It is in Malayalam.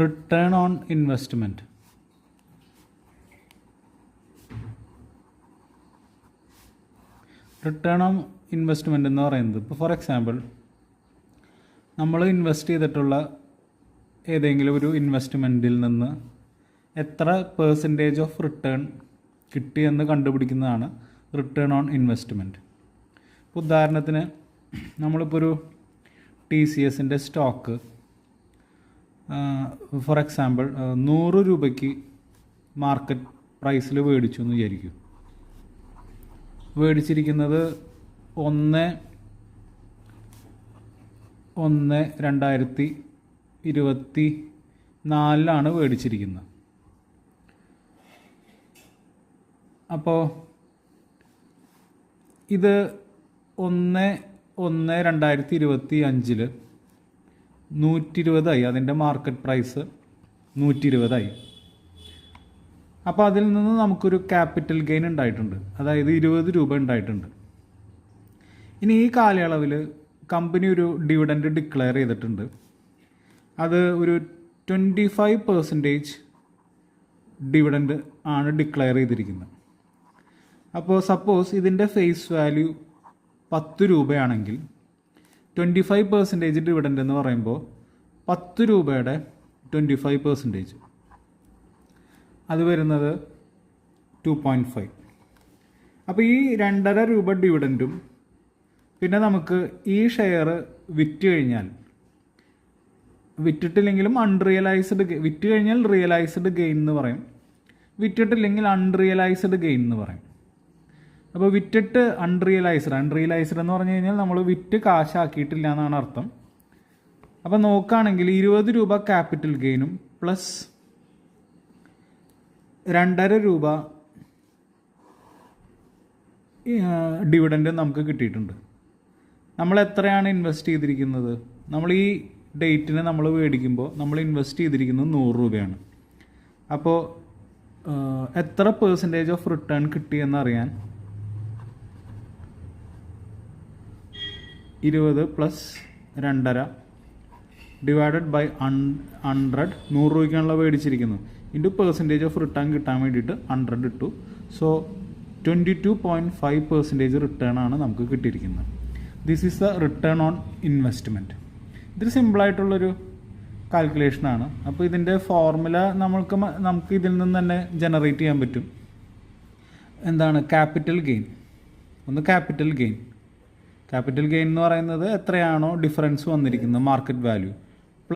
Return on investment. Return on investment എന്ന് പറയുന്നത്, ഇപ്പോൾ ഫോർ എക്സാമ്പിൾ നമ്മൾ ഇൻവെസ്റ്റ് ചെയ്തിട്ടുള്ള ഏതെങ്കിലും ഒരു ഇൻവെസ്റ്റ്മെൻറ്റിൽ നിന്ന് എത്ര പെർസെൻറ്റേജ് ഓഫ് റിട്ടേൺ കിട്ടിയെന്ന് കണ്ടുപിടിക്കുന്നതാണ് റിട്ടേൺ ഓൺ ഇൻവെസ്റ്റ്മെൻറ്റ്. ഇപ്പോൾ ഉദാഹരണത്തിന് നമ്മളിപ്പോൾ ഒരു TCSൻ്റെ സ്റ്റോക്ക് ഫോർ എക്സാമ്പിൾ 100 രൂപയ്ക്ക് മാർക്കറ്റ് പ്രൈസിൽ മേടിച്ചു എന്ന് വിചാരിക്കും. മേടിച്ചിരിക്കുന്നത് 1/1/2024 മേടിച്ചിരിക്കുന്നത്. അപ്പോൾ ഇത് 1/1/2025 120 അതിൻ്റെ മാർക്കറ്റ് പ്രൈസ് 120. അപ്പോൾ അതിൽ നിന്ന് നമുക്കൊരു ക്യാപിറ്റൽ ഗെയിൻ ഉണ്ടായിട്ടുണ്ട്, അതായത് 20 രൂപ ഉണ്ടായിട്ടുണ്ട്. ഇനി ഈ കാലയളവിൽ കമ്പനി ഒരു ഡിവിഡൻഡ് ഡിക്ലെയർ ചെയ്തിട്ടുണ്ട്. അത് ഒരു 25% ഡിവിഡൻഡ് ആണ് ഡിക്ലെയർ ചെയ്തിരിക്കുന്നത്. അപ്പോൾ സപ്പോസ് ഇതിൻ്റെ ഫേസ് വാല്യൂ 10 രൂപയാണെങ്കിൽ 25% ഡിവിഡൻഡ് എന്ന് പറയുമ്പോൾ 10 രൂപയുടെ 25% അത് വരുന്നത് 2.5. അപ്പോൾ ഈ 2.5 രൂപ ഡിവിഡൻറ്റും പിന്നെ നമുക്ക് ഈ ഷെയർ വിറ്റ് കഴിഞ്ഞാൽ, വിറ്റിട്ടില്ലെങ്കിലും വിറ്റ് കഴിഞ്ഞാൽ റിയലൈസ്ഡ് ഗെയിൻ എന്ന് പറയും, വിറ്റിട്ടില്ലെങ്കിൽ അൺറിയലൈസ്ഡ് ഗെയിൻ എന്ന് പറയും. അപ്പോൾ വിറ്റിട്ട് അൺറിയലൈസ്ഡ് എന്ന് പറഞ്ഞു കഴിഞ്ഞാൽ നമ്മൾ വിറ്റ് കാശാക്കിയിട്ടില്ല എന്നാണ് അർത്ഥം. അപ്പോൾ നോക്കുകയാണെങ്കിൽ 20 രൂപ ക്യാപിറ്റൽ ഗെയിനും പ്ലസ് 2.5 രൂപ ഡിവിഡൻഡ് നമുക്ക് കിട്ടിയിട്ടുണ്ട്. നമ്മൾ എത്രയാണ് ഇൻവെസ്റ്റ് ചെയ്തിരിക്കുന്നത്? നമ്മൾ ഈ ഡേറ്റിന് നമ്മൾ മേടിക്കുമ്പോൾ നമ്മൾ ഇൻവെസ്റ്റ് ചെയ്തിരിക്കുന്നത് 100 രൂപയാണ്. അപ്പോൾ എത്ര പെർസെൻറ്റേജ് ഓഫ് റിട്ടേൺ കിട്ടിയെന്നറിയാൻ 20 പ്ലസ് 2.5 ഡിവൈഡഡ് ബൈ 100 100 രൂപയ്ക്കാണല്ലോ മേടിച്ചിരിക്കുന്നത്, ഇൻറ്റു പെർസെൻറ്റേജ് ഓഫ് റിട്ടേൺ കിട്ടാൻ വേണ്ടിയിട്ട് 100 ഇട്ടു. സോ 22.5% റിട്ടേൺ ആണ് നമുക്ക് കിട്ടിയിരിക്കുന്നത്. This is the return on investment. ഇതൊരു സിമ്പിളായിട്ടുള്ളൊരു കാൽക്കുലേഷനാണ്. അപ്പോൾ ഇതിൻ്റെ ഫോർമുല നമുക്ക് ഇതിൽ നിന്ന് തന്നെ ജനറേറ്റ് ചെയ്യാൻ പറ്റും. എന്താണ് ക്യാപിറ്റൽ ഗെയിൻ? ക്യാപിറ്റൽ ഗെയിൻ എന്ന് പറയുന്നത് എത്രയാണോ ഡിഫറൻസ് വന്നിരിക്കുന്നത് മാർക്കറ്റ് വാല്യൂ,